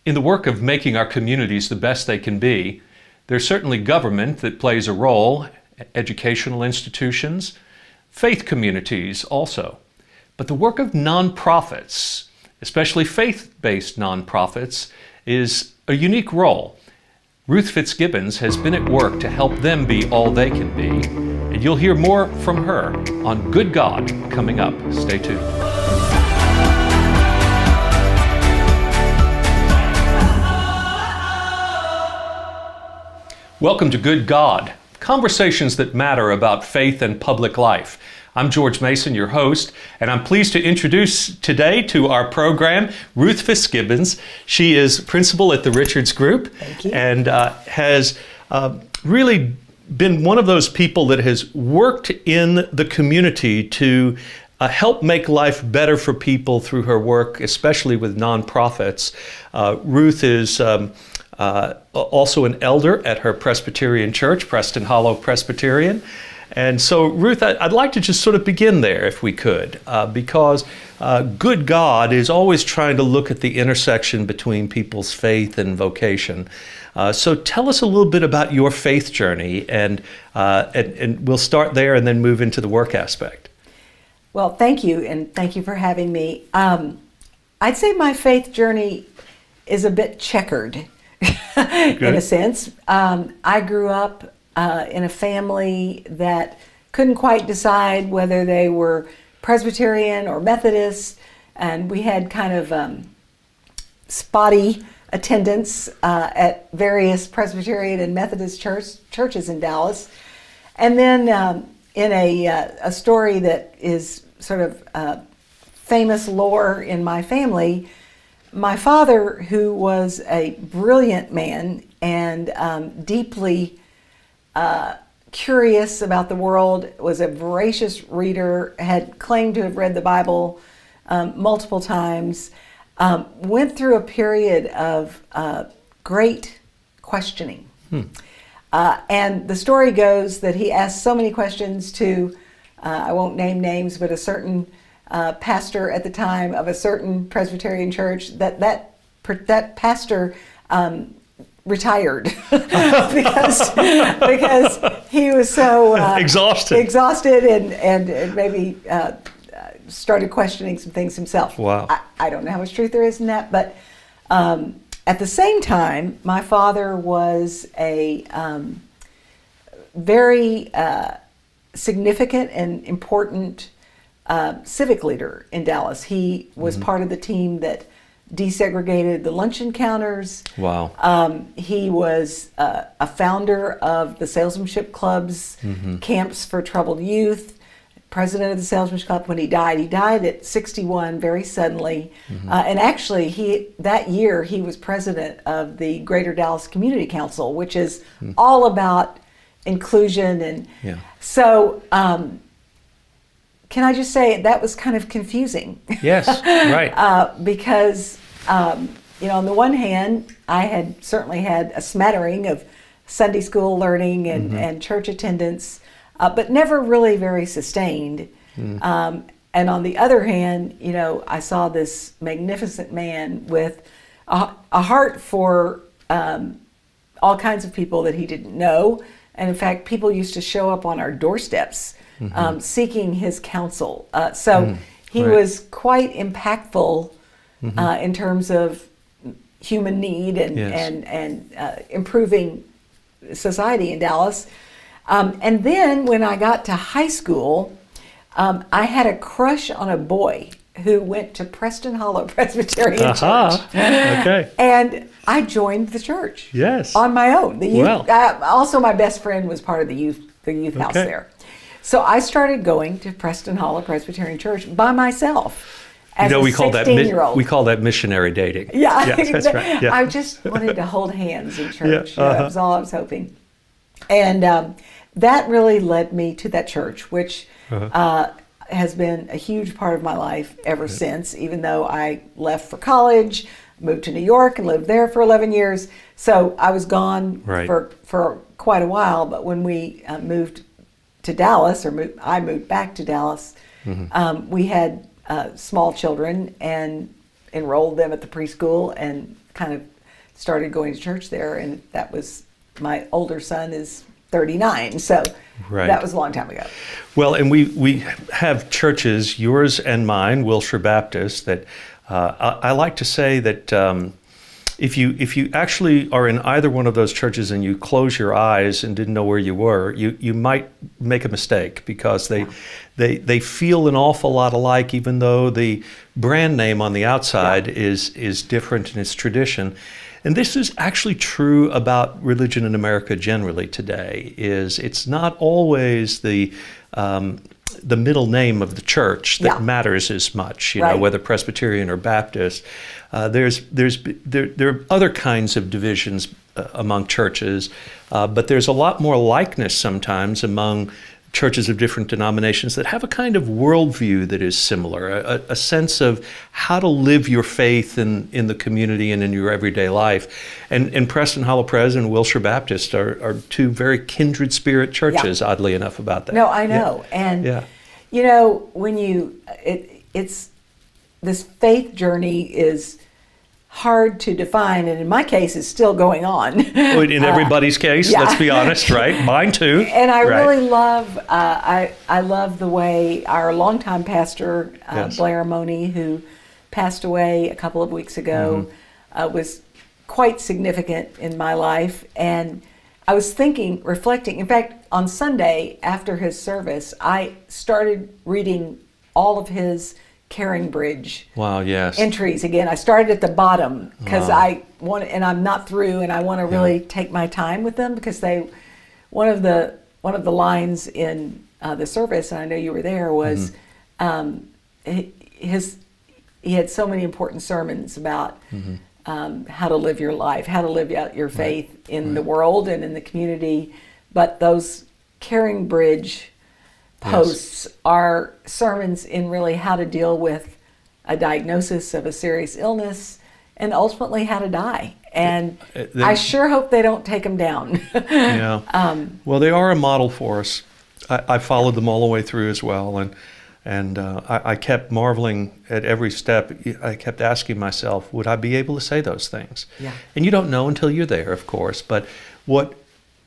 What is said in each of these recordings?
In the work of making our communities the best they can be, there's certainly government that plays a role, educational institutions, faith communities also. But the work of nonprofits, especially faith-based nonprofits, is a unique role. Ruth Fitzgibbons has been at work to help them be all they can be, and you'll hear more from her on Good God coming up. Stay tuned. Welcome to Good God, conversations that matter about faith and public life. I'm George Mason, your host, and I'm pleased to introduce today to our program Ruth Fitzgibbons. She is principal at the Richards Group. Thank you. And has really been one of those people that has worked in the community to help make life better for people through her work, especially with nonprofits. Ruth is also an elder at her Presbyterian church, Preston Hollow Presbyterian. And so, Ruth, I'd like to just sort of begin there, if we could, because Good God is always trying to look at the intersection between people's faith and vocation. So tell us a little bit about your faith journey, and we'll start there and then move into the work aspect. Well, thank you, and thank you for having me. I'd say my faith journey is a bit checkered, in a sense. I grew up in a family that couldn't quite decide whether they were Presbyterian or Methodist, and we had kind of spotty attendance at various Presbyterian and Methodist churches in Dallas. And then in a story that is sort of famous lore in my family, my father, who was a brilliant man and deeply curious about the world, was a voracious reader, had claimed to have read the Bible multiple times, went through a period of great questioning. And the story goes that he asked so many questions to, I won't name names, but a certain pastor at the time of a certain Presbyterian church, that pastor retired because he was so exhausted and maybe started questioning some things himself. Wow. I don't know how much truth there is in that, but at the same time, my father was a very significant and important civic leader in Dallas. He was part of the team that desegregated the luncheon counters. Wow. He was a founder of the Salesmanship Club's camps for troubled youth, president of the Salesmanship Club. When he died at 61 very suddenly. And actually, that year he was president of the Greater Dallas Community Council, which is all about inclusion. And so, can I just say that was kind of confusing? Yes, right. Because, on the one hand, I had certainly had a smattering of Sunday school learning and church attendance, but never really very sustained. And on the other hand, I saw this magnificent man with a heart for all kinds of people that he didn't know. And in fact, people used to show up on our doorsteps seeking his counsel. So he was quite impactful in terms of human need and improving society in Dallas. And then when I got to high school, I had a crush on a boy who went to Preston Hollow Presbyterian Church. Okay. And I joined the church. Yes. On my own. The youth, Well. Also, my best friend was part of the youth house there. So I started going to Preston Hollow Presbyterian Church by myself as a 16-year-old. We call that missionary dating. Yeah, yes, that's right. Yeah. I just wanted to hold hands in church. Yeah, That was all I was hoping. And that really led me to that church, which has been a huge part of my life ever since, even though I left for college, moved to New York and lived there for 11 years. So I was gone for quite a while, but when we moved to Dallas, I moved back to Dallas, we had small children and enrolled them at the preschool and kind of started going to church there, and that was, my older son is 39, so Right. that was a long time ago. Well, and we have churches, yours and mine, Wilshire Baptist, that I like to say that if you actually are in either one of those churches and you close your eyes and didn't know where you were, you might make a mistake, because they feel an awful lot alike, even though the brand name on the outside is different in its tradition. And this is actually true about religion in America generally today. It's not always the middle name of the church that matters as much. You know, whether Presbyterian or Baptist. There are other kinds of divisions among churches, but there's a lot more likeness sometimes among churches of different denominations that have a kind of worldview that is similar, a sense of how to live your faith in the community and in your everyday life. And Preston Hollow Pres and Wilshire Baptist are two very kindred spirit churches, oddly enough, about that. No, I know. And, you know, when it's this faith journey is hard to define, and in my case, it's still going on. In everybody's case, let's be honest, right? Mine too. And I really love, I love the way our longtime pastor, Blair Money, who passed away a couple of weeks ago, was quite significant in my life. And I was thinking, reflecting, in fact, on Sunday after his service, I started reading all of his Caring Bridge entries again. I started at the bottom because I want, and I'm not through, and I want to really take my time with them, because one of the lines in the service, and I know you were there, was he had so many important sermons about how to live your life, how to live out your faith in the world and in the community. But those Caring Bridge posts are sermons in really how to deal with a diagnosis of a serious illness and ultimately how to die. And I sure hope they don't take them down. Well, they are a model for us. I followed them all the way through as well, and I kept marveling at every step. I kept asking myself, would I be able to say those things? And you don't know until you're there, of course. But what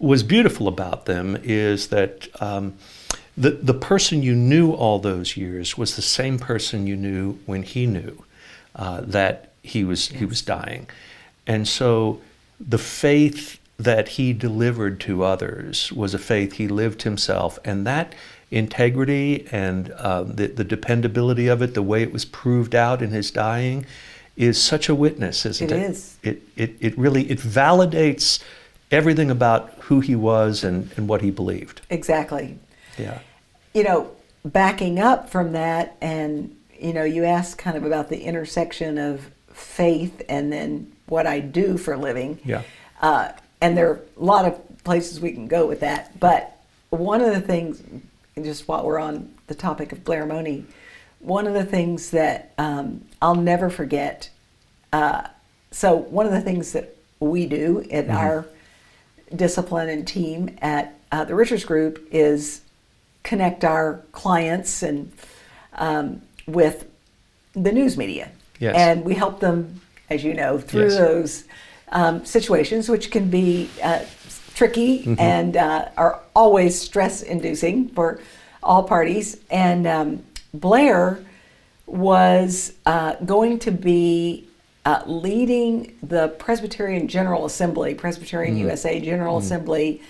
was beautiful about them is that the person you knew all those years was the same person you knew when he knew that he was dying. And so the faith that he delivered to others was a faith he lived himself, and that integrity and the dependability of it, the way it was proved out in his dying, is such a witness, isn't it? It is. It really validates everything about who he was and what he believed. Exactly. Yeah. You know, backing up from that, and, you know, you asked kind of about the intersection of faith and then what I do for a living. And there are a lot of places we can go with that. But one of the things, just while we're on the topic of Blair Money, one of the things that I'll never forget, so one of the things that we do in our discipline and team at the Richards Group is connect our clients and with the news media. And we help them, as you know, through those situations, which can be tricky and are always stress-inducing for all parties. And Blair was going to be leading the Presbyterian General Assembly, Presbyterian USA General Assembly,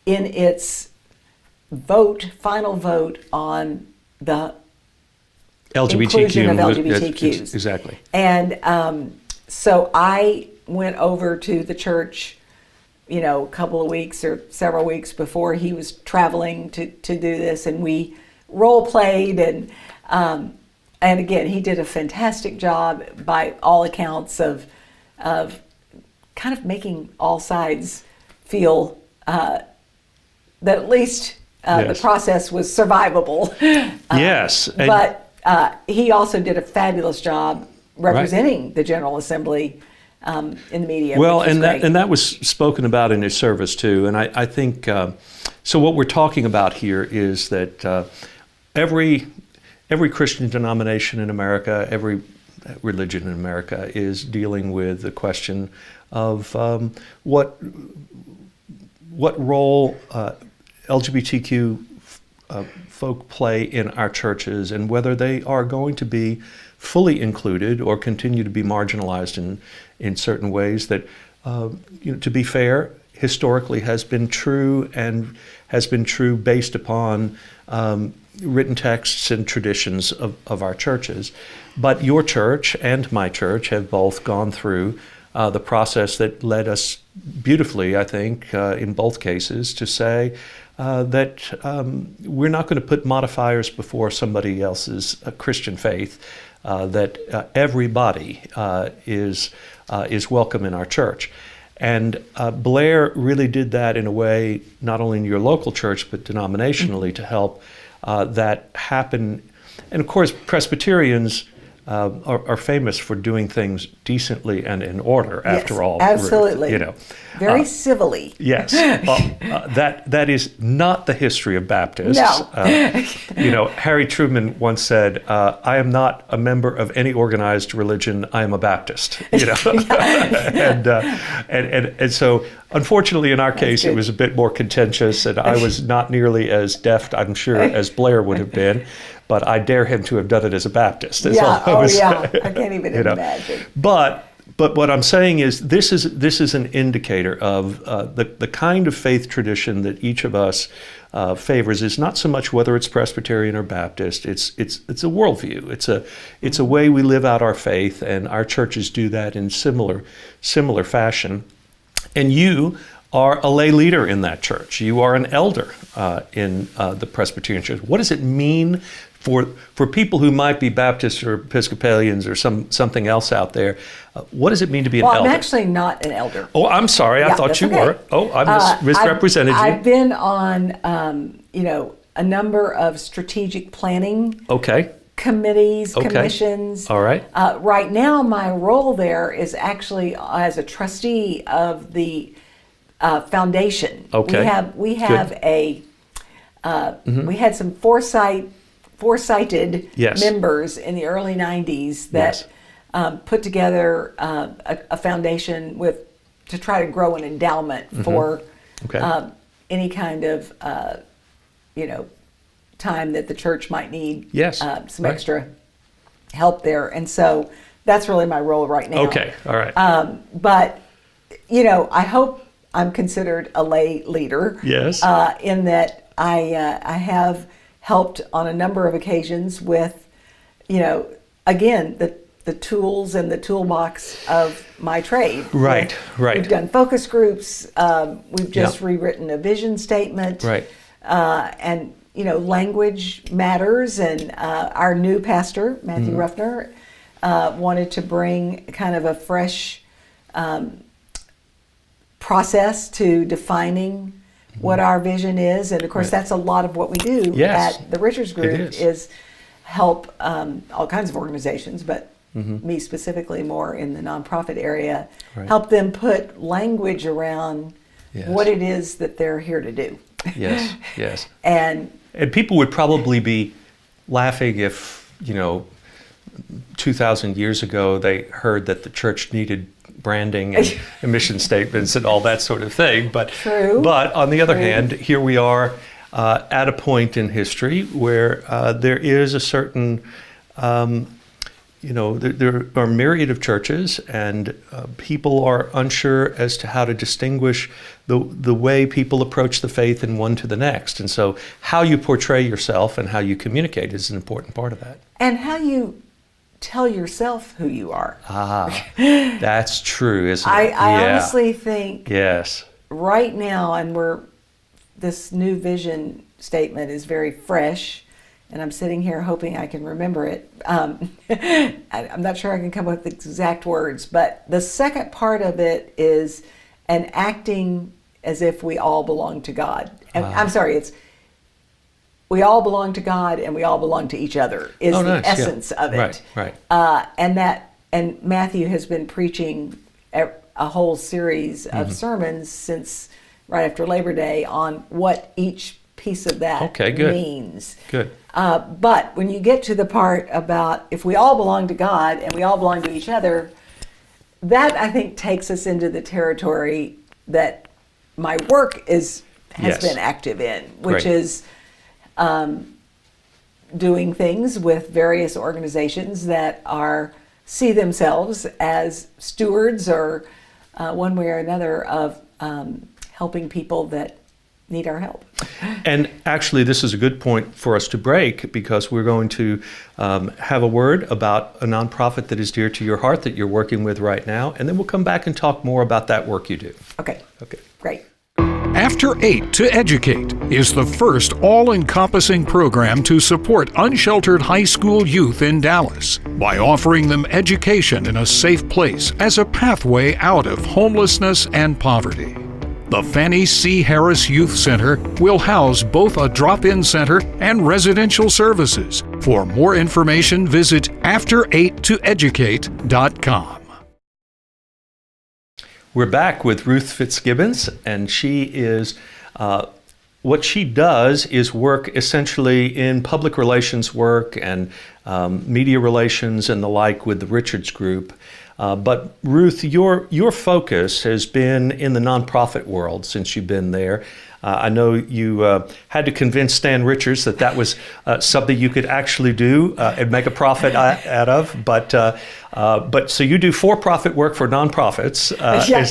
in its final vote on the inclusion of LGBTQs. Exactly. And so I went over to the church, you know, a couple of weeks or several weeks before he was traveling to do this, and we role played, and again, he did a fantastic job by all accounts of kind of making all sides feel that at least the process was survivable. But he also did a fabulous job representing the General Assembly in the media. Well, and that was spoken about in his service too. And I think so. What we're talking about here is that every Christian denomination in America, every religion in America is dealing with the question of what role LGBTQ folk play in our churches, and whether they are going to be fully included or continue to be marginalized in certain ways that, to be fair, historically has been true, and has been true based upon written texts and traditions of our churches. But your church and my church have both gone through the process that led us beautifully, I think, in both cases, to say that we're not going to put modifiers before somebody else's Christian faith, that everybody is welcome in our church. And Blair really did that in a way, not only in your local church, but denominationally, to help that happen. And of course, Presbyterians are famous for doing things decently and in order, after all. Absolutely. Ruth, very civilly. Yes. That is not the history of Baptists. No. Harry Truman once said, I am not a member of any organized religion, I am a Baptist. And so, unfortunately, in our case, it was a bit more contentious, and I was not nearly as deft, I'm sure, as Blair would have been. But I dare him to have done it as a Baptist. I can't even imagine. But what I'm saying is, this is an indicator of the kind of faith tradition that each of us favors. Is not so much whether it's Presbyterian or Baptist. It's a worldview. It's a way we live out our faith, and our churches do that in similar fashion. And you are a lay leader in that church. You are an elder in the Presbyterian church. What does it mean for people who might be Baptists or Episcopalians or something else out there? What does it mean to be an elder? Well, I'm actually not an elder. Oh, I'm sorry. I thought you were. Oh, I misrepresented you. I've been on, a number of strategic planning committees, commissions. All right. Right now, my role there is actually as a trustee of the foundation. Okay. We have a we had some foresighted members in the early 90s that put together a foundation to try to grow an endowment for any kind of time that the church might need some extra help there. And so that's really my role right now. Okay, all right. But, I hope I'm considered a lay leader. Yes. In that I have helped on a number of occasions with, again, the tools and the toolbox of my trade. Right. We've done focus groups. We've just rewritten a vision statement. Right. And, language matters. And our new pastor, Matthew Ruffner, wanted to bring kind of a fresh process to defining what our vision is. And of course, that's a lot of what we do at the Richards Group is help all kinds of organizations, but me specifically more in the nonprofit area, help them put language around what it is that they're here to do. Yes. And people would probably be laughing if, 2,000 years ago, they heard that the church needed branding and mission statements and all that sort of thing. But on the other hand, here we are at a point in history where there is a certain, there are a myriad of churches, and people are unsure as to how to distinguish the way people approach the faith in one to the next. And so how you portray yourself and how you communicate is an important part of that. And how you tell yourself who you are. That's true, isn't it? I honestly think right now, and this new vision statement is very fresh, and I'm sitting here hoping I can remember it. I'm not sure I can come up with the exact words, but the second part of it is an acting as if we all belong to God. And I'm sorry, it's we all belong to God and we all belong to each other is the essence of it. Right. And Matthew has been preaching a whole series of sermons since right after Labor Day on what each piece of that Okay, good. means. Good. But when you get to the part about if we all belong to God and we all belong to each other, that I think takes us into the territory that my work has Yes. been active in, which Great. is doing things with various organizations that see themselves as stewards or one way or another of helping people that need our help. And actually, this is a good point for us to break, because we're going to have a word about a nonprofit that is dear to your heart that you're working with right now, and then we'll come back and talk more about that work you do. Okay. Okay. Great. After 8 to Educate is the first all-encompassing program to support unsheltered high school youth in Dallas by offering them education in a safe place as a pathway out of homelessness and poverty. The Fannie C. Harris Youth Center will house both a drop-in center and residential services. For more information, visit after8toeducate.com. We're back with Ruth Fitzgibbons, and she is, what she does is work essentially in public relations work and media relations and the like with the Richards Group. But Ruth, your focus has been in the nonprofit world since you've been there. I know you had to convince Stan Richards that was something you could actually do and make a profit out of. But so you do for-profit work for nonprofits,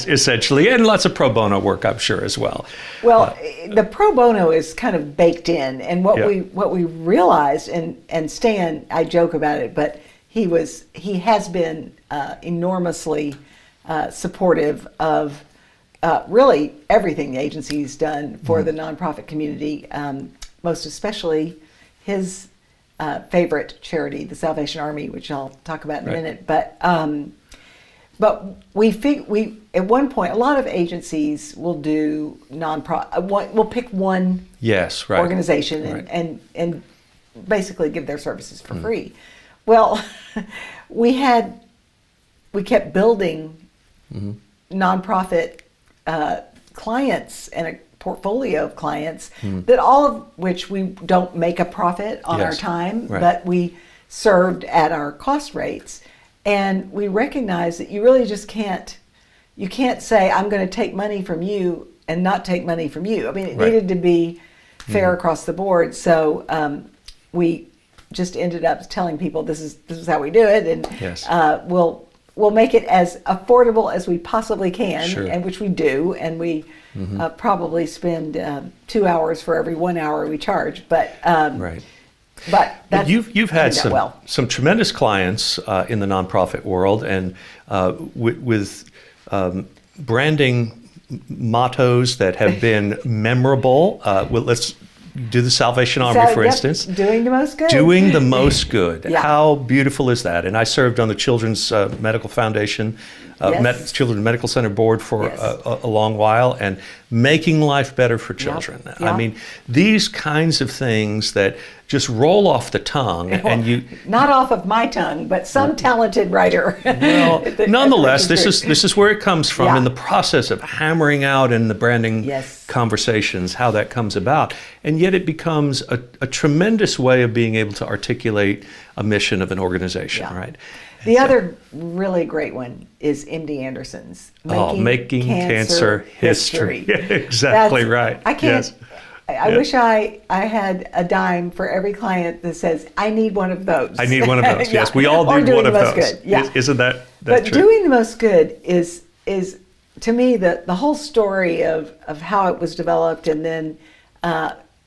essentially, and lots of pro bono work, I'm sure, as well. Well, the pro bono is kind of baked in, and what we realized, and Stan, I joke about it, but he has been enormously supportive of really everything the agency's done for the nonprofit community, most especially his favorite charity, the Salvation Army, which I'll talk about in a minute. But we at one point, a lot of agencies will do nonprofit. We'll pick one organization and basically give their services for free. Well, we kept building nonprofit clients and a portfolio of clients that all of which we don't make a profit on our time, but we served at our cost rates. And we recognize that you really just can't say, I'm going to take money from you and not take money from you. I mean, it needed to be fair across the board. So we just ended up telling people this is how we do it, and we'll make it as affordable as we possibly can, and which we do, and we probably spend 2 hours for every 1 hour we charge. But you've had some tremendous clients in the nonprofit world, and with branding mottos that have been memorable. Let's do the Salvation Army, for instance. Doing the most good. Doing the most good. How beautiful is that? And I served on the Children's Medical Foundation, Children's Medical Center board for a long while, and making life better for children. I mean, these kinds of things that just roll off the tongue, and you not off of my tongue, but some talented writer. Well, nonetheless, this is where it comes from in the process of hammering out in the branding conversations how that comes about, and yet it becomes a tremendous way of being able to articulate a mission of an organization, right? The other really great one is MD Anderson's Making Cancer History. Exactly right. I can't. I wish I had a dime for every client that says, I need one of those. I need one of those. Yes, we all need one of those. Good. Isn't that but true? Doing the most good is to me the whole story of how it was developed, and then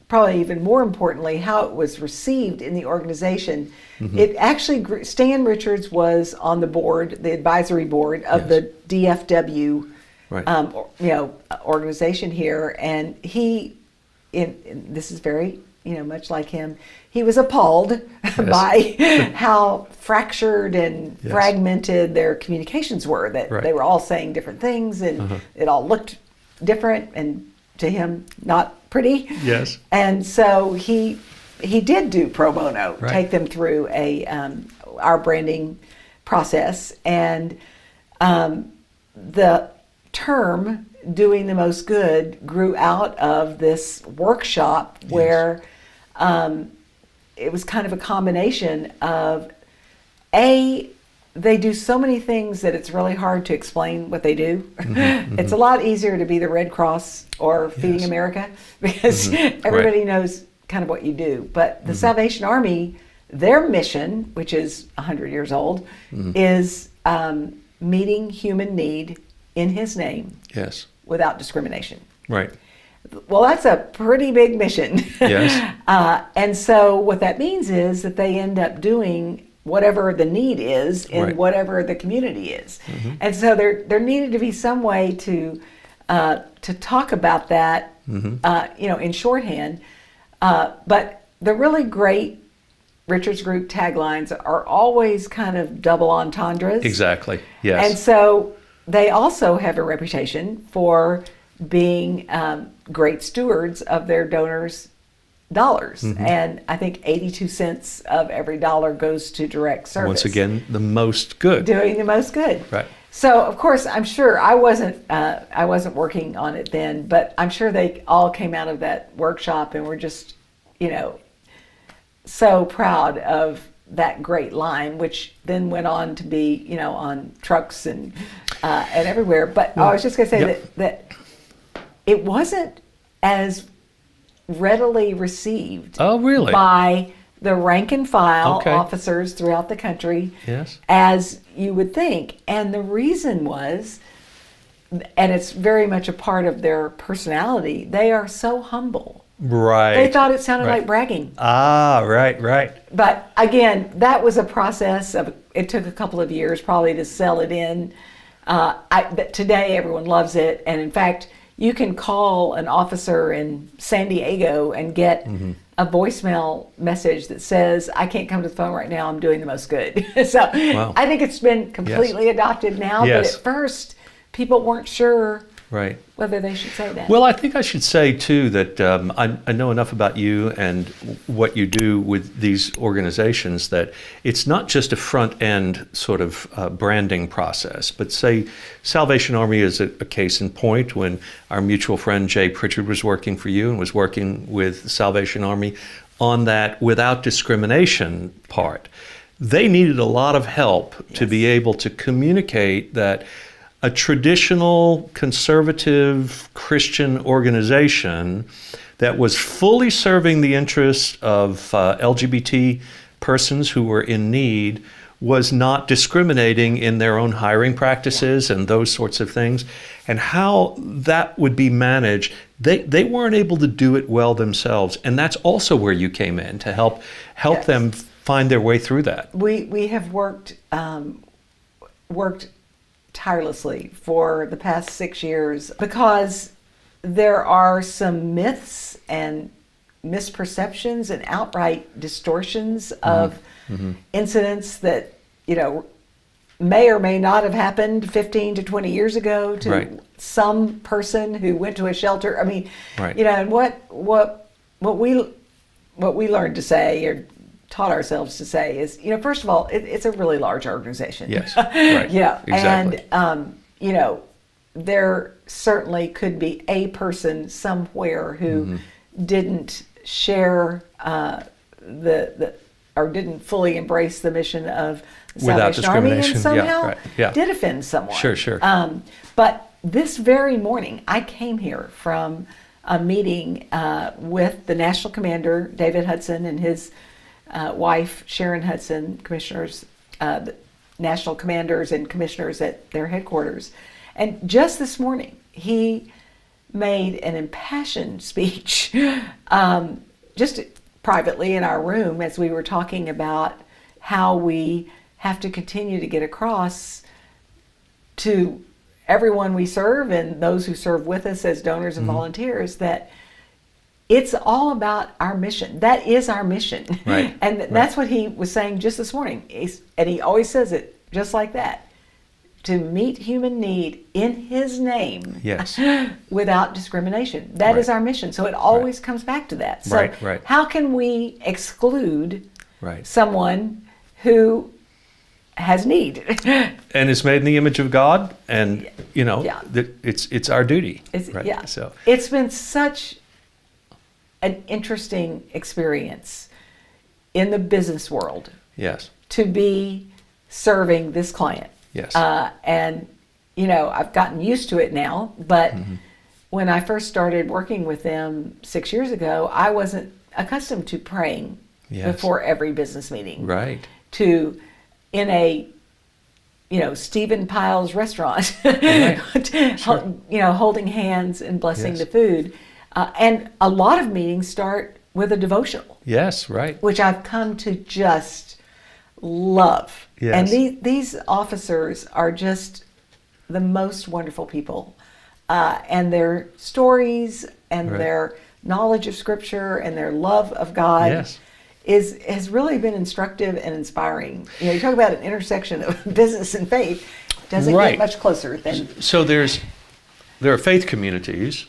probably even more importantly, how it was received in the organization. It actually, Stan Richards was on the board, the advisory board of the DFW organization here, and this is very, much like him, he was appalled by how fractured and fragmented their communications were, that they were all saying different things, and it all looked different, and to him, not pretty. Yes. And so he did do pro bono, take them through our branding process, and the term, Doing the Most Good, grew out of this workshop where it was kind of a combination of, they do so many things that it's really hard to explain what they do. It's a lot easier to be the Red Cross or Feeding America because everybody knows kind of what you do. But the Salvation Army, their mission, which is 100 years old, is meeting human need in His name without discrimination. Right. Well, that's a pretty big mission. Yes. And so what that means is that they end up doing whatever the need is in whatever the community is. And so there needed to be some way to talk about that, in shorthand. But the really great Richards Group taglines are always kind of double entendres. Exactly. Yes. And so they also have a reputation for being great stewards of their donors' dollars. And I think 82 cents of every dollar goes to direct service. Once again, the most good. Doing the most good. Right. So of course, I'm sure I wasn't working on it then, but I'm sure they all came out of that workshop and were just, so proud of that great line, which then went on to be, on trucks and everywhere. But I was just going to say that it wasn't as readily received by the rank and file officers throughout the country as you would think. And the reason was, and it's very much a part of their personality, they are so humble. Right. They thought it sounded like bragging. Ah, right. But again, that was a process of, it took a couple of years probably to sell it in. Today everyone loves it. And in fact, you can call an officer in San Diego and get a voicemail message that says, I can't come to the phone right now, I'm doing the most good. So I think it's been completely adopted now, but at first people weren't sure whether they should say that. Well, I think I should say too that I know enough about you and what you do with these organizations that it's not just a front end sort of branding process, but say Salvation Army is a case in point. When our mutual friend Jay Pritchard was working for you and was working with Salvation Army on that without discrimination part, they needed a lot of help to be able to communicate that a traditional conservative Christian organization that was fully serving the interests of LGBT persons who were in need was not discriminating in their own hiring practices and those sorts of things, and how that would be managed. They weren't able to do it well themselves, and that's also where you came in to help them find their way through that. We have worked tirelessly for the past 6 years because there are some myths and misperceptions and outright distortions of incidents that may or may not have happened 15 to 20 years ago to some person who went to a shelter. I mean, and what we learned to say or taught ourselves to say is, first of all, it's a really large organization. Yes, right. Exactly. And, there certainly could be a person somewhere who didn't share or didn't fully embrace the mission of the Salvation Army and somehow did offend someone. Sure. But this very morning, I came here from a meeting with the National Commander, David Hudson, and his wife, Sharon Hudson, commissioners, national commanders and commissioners at their headquarters. And just this morning, he made an impassioned speech, just privately in our room as we were talking about how we have to continue to get across to everyone we serve and those who serve with us as donors and volunteers that it's all about our mission. That is our mission. Right. And that's what he was saying just this morning. And he always says it just like that. To meet human need in his name without discrimination. That is our mission. So it always comes back to that. So how can we exclude someone who has need. And it's made in the image of God, and Yeah. it's our duty. Right? Yeah. So It's been such an interesting experience in the business world yes, to be serving this client. yes, And, I've gotten used to it now, but when I first started working with them 6 years ago, I wasn't accustomed to praying Yes. before every business meeting. right. In a, Stephen Pyle's restaurant, Right. Sure. holding hands and blessing Yes. the food. And a lot of meetings start with a devotional, Yes, right. which I've come to just love. Yes. And these officers are just the most wonderful people. And their stories and Right. their knowledge of Scripture and their love of God Yes. has really been instructive and inspiring. You talk about an intersection of business and faith. Doesn't Right. get much closer than So there are faith communities,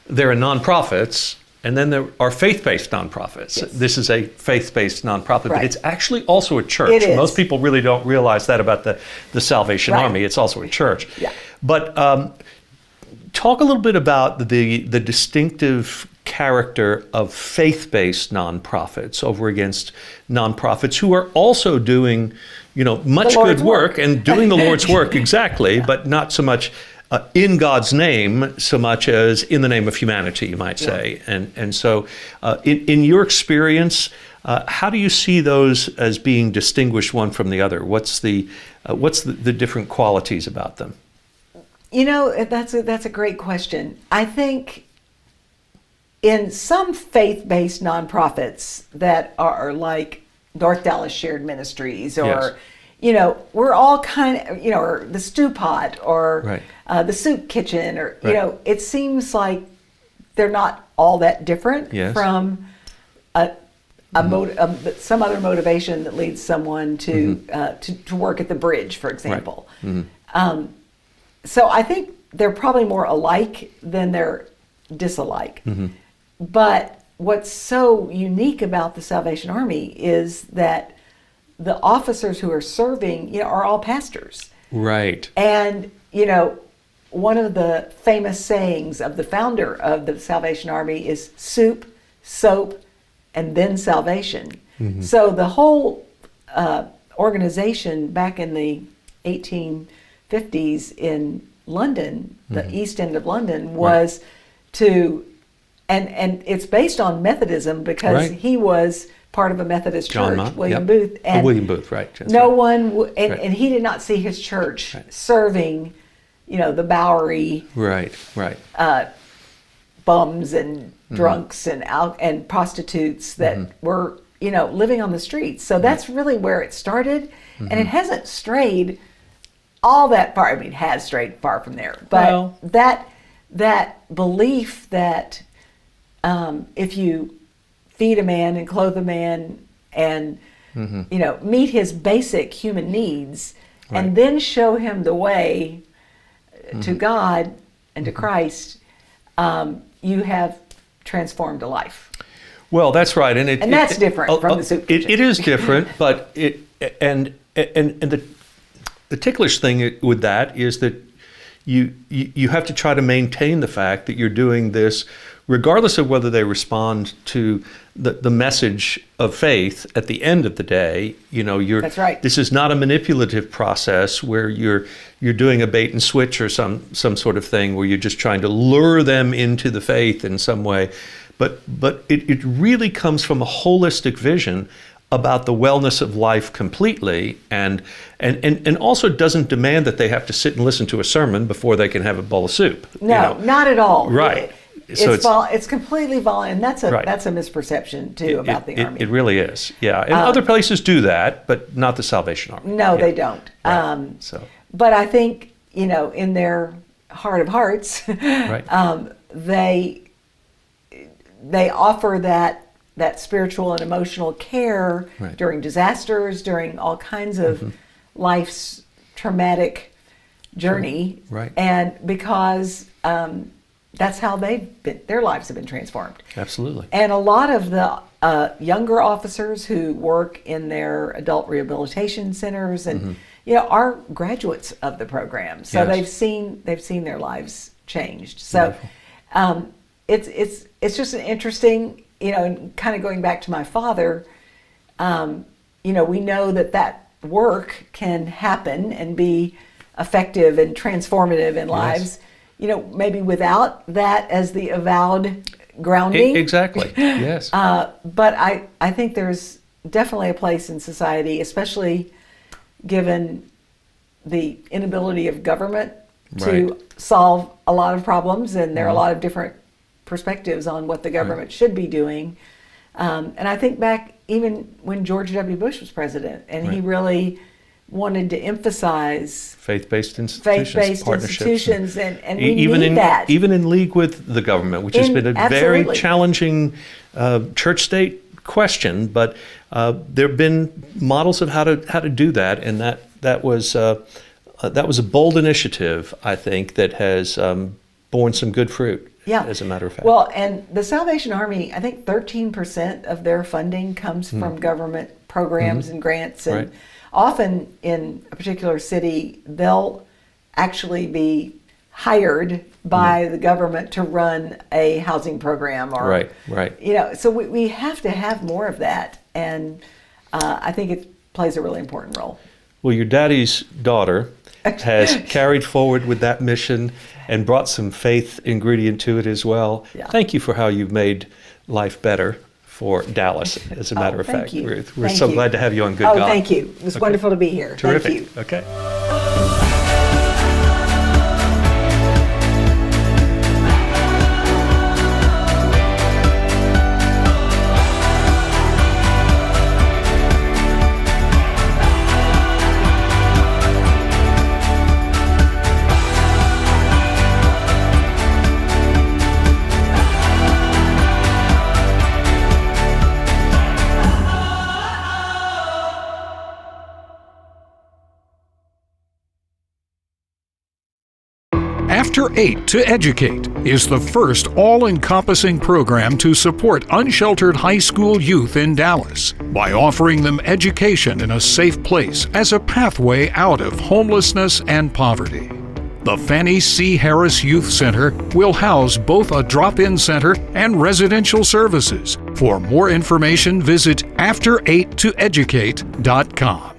there are nonprofits, and then there are faith-based nonprofits. Yes. This is a faith-based nonprofit, but Right. it's actually also a church. It is. Most people really don't realize that about the Salvation Right. Army. It's also a church. Yeah. But talk a little bit about the distinctive character of faith-based nonprofits over against nonprofits who are also doing, much The Lord's good work work. and doing the Lord's work exactly, but not so much in God's name, so much as in the name of humanity, you might say. And so, in your experience, how do you see those as being distinguished one from the other? What's the different qualities about them? That's a great question. I think in some faith-based nonprofits that are like North Dallas Shared Ministries, or Yes. we're all kind of, or the Stew Pot, or Right. the Soup Kitchen, or Right. it seems like they're not all that different Yes. from some other motivation that leads someone to work at the bridge, for example. So I think they're probably more alike than they're disalike. But what's so unique about the Salvation Army is that the officers who are serving, are all pastors. Right. And, one of the famous sayings of the founder of the Salvation Army is soup, soap, and then salvation. So the whole organization back in the 1850s in London, the East End of London, was to, and it's based on Methodism because Right. he was part of a Methodist John church, Mott, William yep. Booth. Oh, William Booth, right. That's No right. one, Right. and he did not see his church Right. serving, the Bowery Right, right. bums and drunks and prostitutes that were, living on the streets. So that's really where it started, and it hasn't strayed all that far. I mean, it has strayed far from there, but Well- that belief that if you feed a man and clothe a man and meet his basic human needs, Right. and then show him the way to God and to Christ, you have transformed a life. Well, that's right, and that's different from the soup kitchen. It is different, but the ticklish thing with that is that you have to try to maintain the fact that you're doing this, regardless of whether they respond to the message of faith at the end of the day. That's right. This is not a manipulative process where you're doing a bait and switch or some sort of thing where you're just trying to lure them into the faith in some way. But it really comes from a holistic vision about the wellness of life completely, and also doesn't demand that they have to sit and listen to a sermon before they can have a bowl of soup. No, not at all. Right. It's completely voluntary, and that's Right. a misperception too about the Army. It really is, yeah. And other places do that, but not the Salvation Army. No, Yeah. they don't. Right. So But I think in their heart of hearts, right. they offer that spiritual and emotional care Right. during disasters, during all kinds of life's traumatic journey, Right. and because that's how their lives have been transformed. Absolutely. And a lot of the younger officers who work in their adult rehabilitation centers, and are graduates of the program, so Yes. they've seen their lives changed. So it's just an interesting, and kind of going back to my father. We know that work can happen and be effective and transformative in lives. Maybe without that as the avowed grounding. Exactly. Yes. But I think there's definitely a place in society, especially given the inability of government to solve a lot of problems, and there are a lot of different perspectives on what the government should be doing. And I think back even when George W. Bush was president, and he really wanted to emphasize faith-based institutions, partnerships, and we need that. Even in league with the government, which has been a very challenging church-state question, but there have been models of how to do that, and that was a bold initiative, I think, that has borne some good fruit. Yeah. As a matter of fact. Well, and the Salvation Army, I think 13% of their funding comes from government programs and grants, and often in a particular city, they'll actually be hired by the government to run a housing program, or so we have to have more of that, and I think it plays a really important role. Well, your daddy's daughter has carried forward with that mission and brought some faith ingredient to it as well. Yeah. Thank you for how you've made life better for Dallas, as a matter of fact, you. Ruth. We're so glad to have you on Good God. Thank you. It was wonderful to be here. Terrific. Thank you. Okay. After 8 to Educate is the first all-encompassing program to support unsheltered high school youth in Dallas by offering them education in a safe place as a pathway out of homelessness and poverty. The Fannie C. Harris Youth Center will house both a drop-in center and residential services. For more information, visit after8toeducate.com.